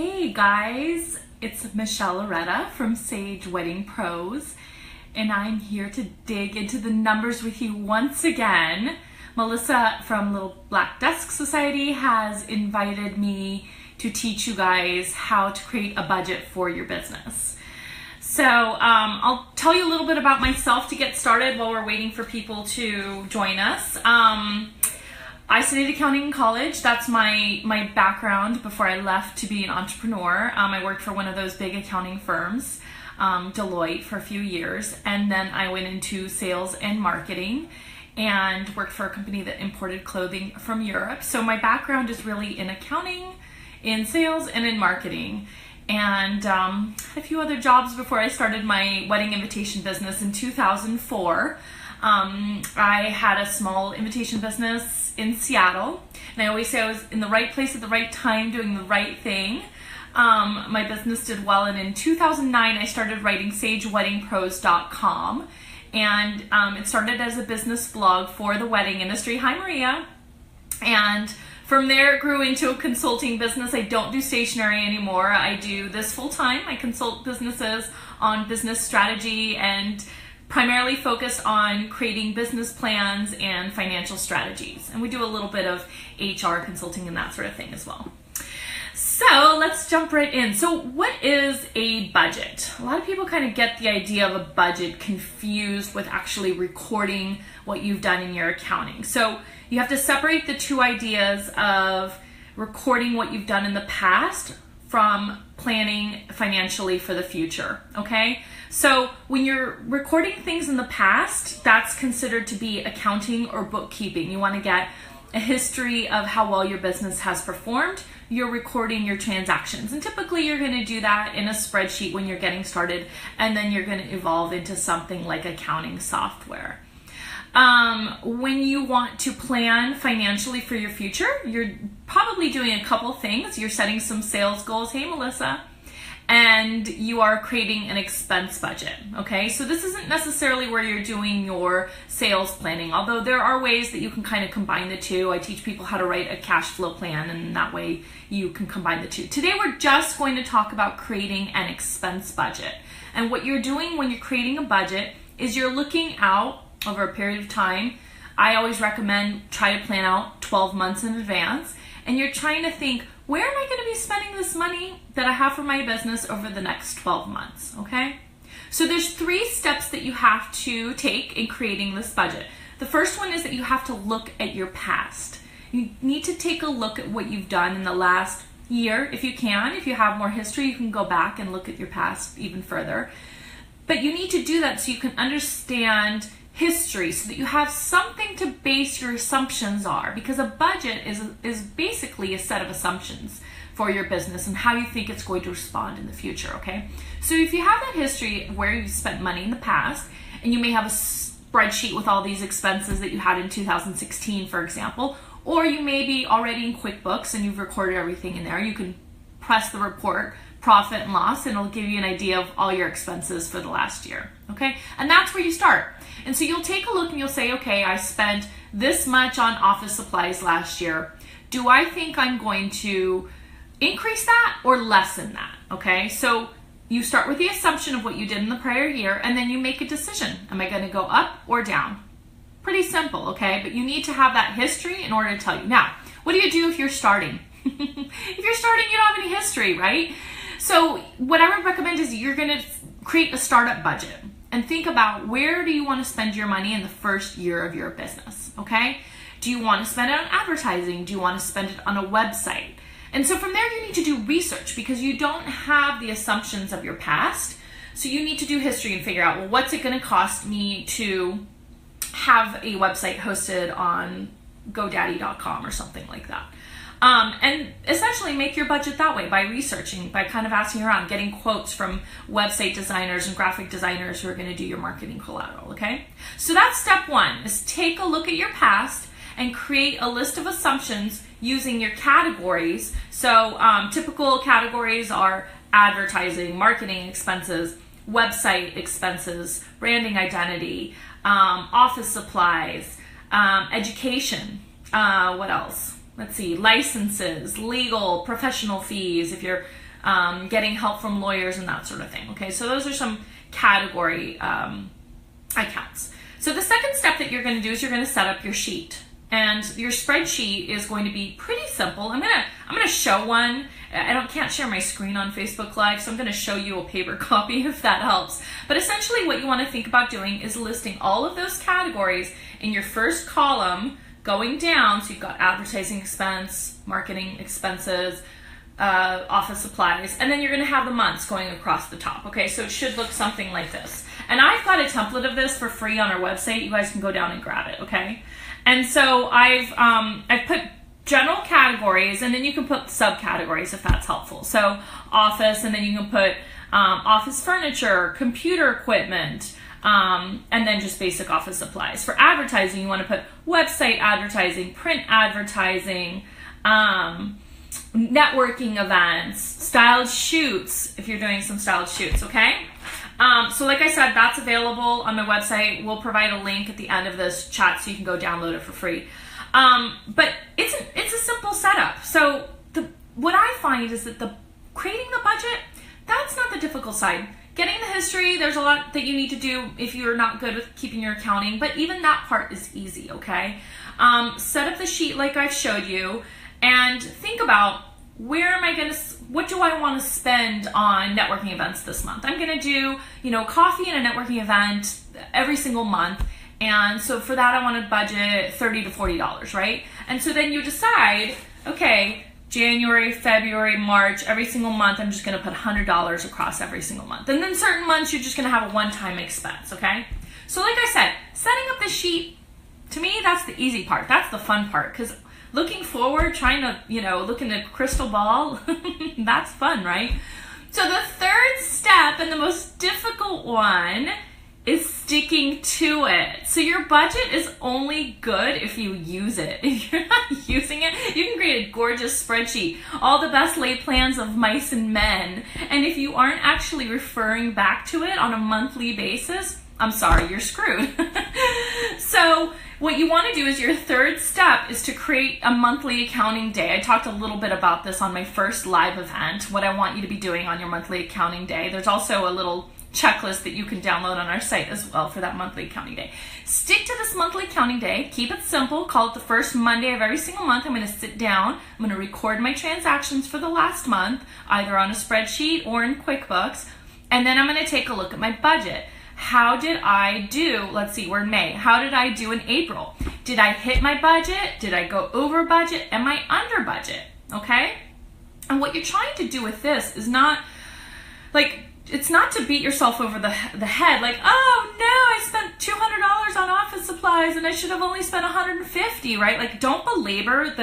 Hey guys, it's Michelle Loretta from Sage Wedding Pros, and I'm here to dig into the numbers with you once again. Melissa from Little Black Desk Society has invited me to teach you guys how to create a budget for your business. So I'll tell you a little bit about myself to get started while we're waiting for people to join us. I studied accounting in college. That's my background before I left to be an entrepreneur. I worked for one of those big accounting firms, Deloitte, for a few years. And then I went into sales and marketing and worked for a company that imported clothing from Europe. So my background is really in accounting, in sales, and in marketing. And had a few other jobs before I started my wedding invitation business in 2004. I had a small invitation business in Seattle, and I always say I was in the right place at the right time doing the right thing. My business did well, and in 2009 I started writing SageWeddingPros.com, and it started as a business blog for the wedding industry. Hi Maria. And from there it grew into a consulting business. I don't do stationery anymore. I do this full time. I consult businesses on business strategy and primarily focused on creating business plans and financial strategies. And we do a little bit of HR consulting and that sort of thing as well. So let's jump right in. So what is a budget? A lot of people kind of get the idea of a budget confused with actually recording what you've done in your accounting. So you have to separate the two ideas of recording what you've done in the past from planning financially for the future, okay? So when you're recording things in the past, that's considered to be accounting or bookkeeping. You want to get a history of how well your business has performed. You're recording your transactions, and typically you're going to do that in a spreadsheet when you're getting started, and then you're going to evolve into something like accounting software. When you want to plan financially for your future, you're probably doing a couple things. You're setting some sales goals. Hey, Melissa. And you are creating an expense budget, okay? So this isn't necessarily where you're doing your sales planning, although there are ways that you can kind of combine the two. I teach people how to write a cash flow plan, and that way you can combine the two. Today we're just going to talk about creating an expense budget. And what you're doing when you're creating a budget is you're looking out over a period of time. I always recommend try to plan out 12 months in advance, and you're trying to think, where am I going to be spending this money that I have for my business over the next 12 months, okay? So there's 3 steps that you have to take in creating this budget. The first one is that you have to look at your past. You need to take a look at what you've done in the last year, if you can. If you have more history, you can go back and look at your past even further. But you need to do that so you can understand history, so that you have something to base your assumptions are, because a budget is basically a set of assumptions for your business and how you think it's going to respond in the future, okay? So if you have that history of where you've spent money in the past, and you may have a spreadsheet with all these expenses that you had in 2016, for example, or you may be already in QuickBooks and you've recorded everything in there, you can press the report profit and loss, and it'll give you an idea of all your expenses for the last year, okay? And that's where you start. And so you'll take a look and you'll say, okay, I spent this much on office supplies last year. Do I think I'm going to increase that or lessen that, okay? So you start with the assumption of what you did in the prior year, and then you make a decision. Am I going to go up or down? Pretty simple, okay? But you need to have that history in order to tell you. Now, what do you do if you're starting? If you're starting, you don't have any history, right? So what I would recommend is you're going to create a startup budget and think about, where do you want to spend your money in the first year of your business, okay? Do you want to spend it on advertising? Do you want to spend it on a website? And so from there you need to do research, because you don't have the assumptions of your past. So you need to do history and figure out, well, what's it going to cost me to have a website hosted on GoDaddy.com or something like that. And essentially make your budget that way, by researching, by kind of asking around, getting quotes from website designers and graphic designers who are going to do your marketing collateral, okay? So that's step 1, is take a look at your past and create a list of assumptions using your categories. So typical categories are advertising, marketing expenses, website expenses, branding identity, office supplies, education, what else? Let's see, licenses, legal, professional fees. If you're getting help from lawyers and that sort of thing. Okay, so those are some category accounts. So the second step that you're going to do is you're going to set up your sheet. And your spreadsheet is going to be pretty simple. I'm gonna show one. Can't share my screen on Facebook Live, so I'm gonna show you a paper copy if that helps. But essentially what you want to think about doing is listing all of those categories in your first column going down. So you've got advertising expense, marketing expenses, office supplies, and then you're gonna have the months going across the top. Okay, so it should look something like this. And I've got a template of this for free on our website. You guys can go down and grab it, okay? And so I've put general categories, and then you can put subcategories if that's helpful. So office, and then you can put office furniture, computer equipment, and then just basic office supplies. For advertising, you want to put website advertising, print advertising, networking events, styled shoots, if you're doing some styled shoots, okay? So like I said, that's available on my website. We'll provide a link at the end of this chat so you can go download it for free. But it's a simple setup. So what I find is that creating the budget, that's not the difficult side. Getting the history, there's a lot that you need to do if you're not good with keeping your accounting, but even that part is easy, okay? Set up the sheet like I've showed you, and think about what do I want to spend on networking events this month? I'm going to do, coffee and a networking event every single month. And so for that, I want to budget $30 to $40, right? And so then you decide, okay, January, February, March, every single month, I'm just going to put $100 across every single month. And then certain months, you're just going to have a one-time expense, okay? So like I said, setting up the sheet, to me, that's the easy part. That's the fun part, because looking forward, trying to, look in the crystal ball, that's fun, right? So the third step and the most difficult one is sticking to it. So your budget is only good if you use it. If you're not using it, you can create a gorgeous spreadsheet, all the best laid plans of mice and men. And if you aren't actually referring back to it on a monthly basis, I'm sorry, you're screwed. So what you want to do is your third step is to create a monthly accounting day. I talked a little bit about this on my first live event, what I want you to be doing on your monthly accounting day. There's also a little checklist that you can download on our site as well for that monthly accounting day. Stick to this monthly accounting day. Keep it simple. Call it the first Monday of every single month. I'm going to sit down. I'm going to record my transactions for the last month, either on a spreadsheet or in QuickBooks. And then I'm going to take a look at my budget. How did I do? Let's see, we're in May. How did I do in April? Did I hit my budget? Did I go over budget? Am I under budget? Okay? And what you're trying to do with this is not it's not to beat yourself over the head, like, oh no, I spent $200 on office supplies and I should have only spent $150, right? Like, don't belabor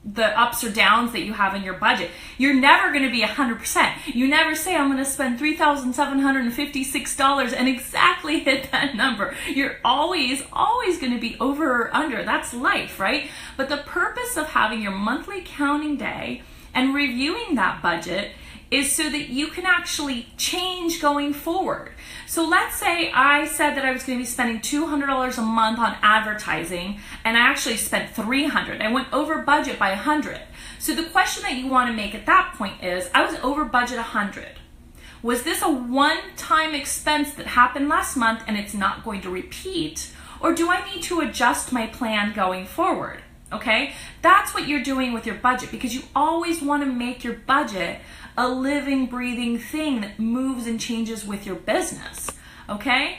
the ups or downs that you have in your budget. You're never going to be 100%. You never say, I'm going to spend $3,756 and exactly hit that number. You're always going to be over or under. That's life, right? But the purpose of having your monthly accounting day and reviewing that budget is so that you can actually change going forward. So let's say I said that I was going to be spending $200 a month on advertising, and I actually spent $300. I went over budget by $100. So the question that you want to make at that point is, I was over budget $100. Was this a one-time expense that happened last month and it's not going to repeat? Or do I need to adjust my plan going forward? Okay, that's what you're doing with your budget, because you always want to make your budget a living, breathing thing that moves and changes with your business. Okay,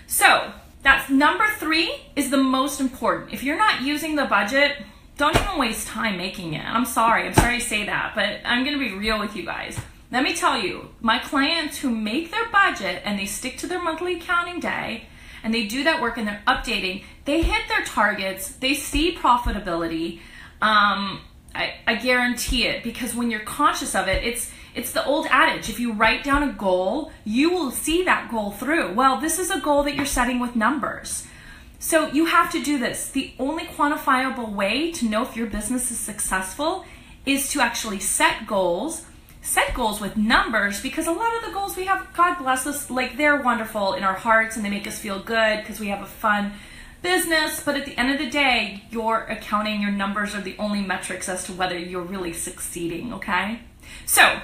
so that's number 3 is the most important. If you're not using the budget, don't even waste time making it. I'm sorry to say that, but I'm going to be real with you guys. Let me tell you, my clients who make their budget and they stick to their monthly accounting day, and they do that work and they're updating, they hit their targets, they see profitability. I guarantee it, because when you're conscious of it, it's the old adage, if you write down a goal, you will see that goal through. Well, this is a goal that you're setting with numbers. So you have to do this. The only quantifiable way to know if your business is successful is to actually set goals with numbers, because a lot of the goals we have, God bless us, like, they're wonderful in our hearts and they make us feel good because we have a fun business, but at the end of the day, your accounting, your numbers are the only metrics as to whether you're really succeeding, okay? So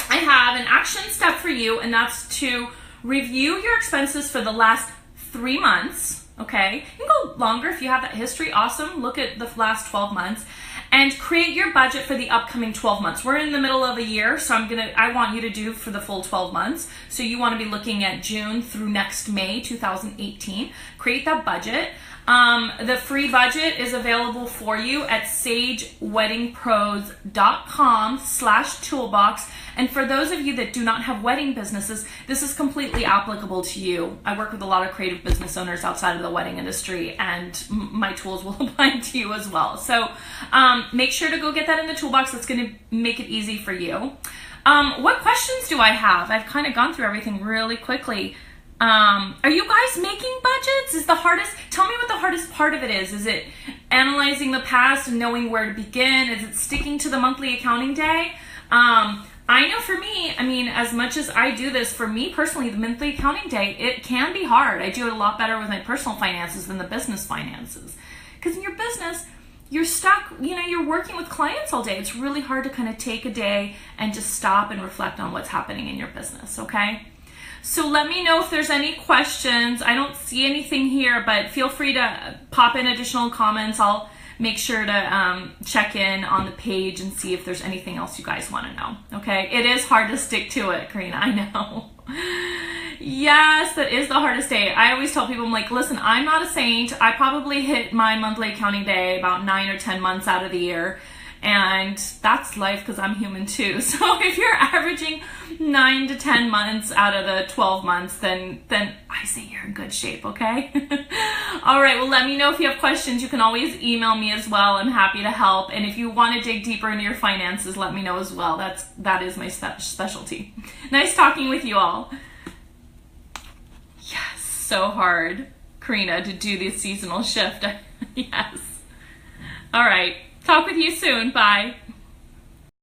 I have an action step for you, and that's to review your expenses for the last 3 months, okay? You can go longer if you have that history, awesome. Look at the last 12 months and create your budget for the upcoming 12 months. We're in the middle of a year, so I want you to do for the full 12 months. So you want to be looking at June through next May 2018. Create that budget. The free budget is available for you at sageweddingpros.com/toolbox. And for those of you that do not have wedding businesses, this is completely applicable to you. I work with a lot of creative business owners outside of the wedding industry, and my tools will apply to you as well. So make sure to go get that in the toolbox. That's going to make it easy for you. What questions do I have? I've kind of gone through everything really quickly. Are you guys making budgets? Tell me what the hardest part of it is. Is it analyzing the past and knowing where to begin? Is it sticking to the monthly accounting day? I know for me, I mean, as much as I do this, for me personally, the monthly accounting day, it can be hard. I do it a lot better with my personal finances than the business finances. Because in your business, you're stuck, you're working with clients all day. It's really hard to kind of take a day and just stop and reflect on what's happening in your business, okay? So let me know if there's any questions. I don't see anything here, but feel free to pop in additional comments. I'll make sure to check in on the page and see if there's anything else you guys want to know, okay? It is hard to stick to it, Karina, I know. Yes, that is the hardest day. I always tell people, I'm like, listen, I'm not a saint. I probably hit my monthly accounting day about 9 or 10 months out of the year. And that's life because I'm human too. So if you're averaging 9 to 10 months out of the 12 months, then I say you're in good shape, okay? All right, well, let me know if you have questions. You can always email me as well. I'm happy to help. And if you want to dig deeper into your finances, let me know as well. That is my specialty. Nice talking with you all. Yes, so hard, Karina, to do this seasonal shift. Yes. All right. Talk with you soon. Bye.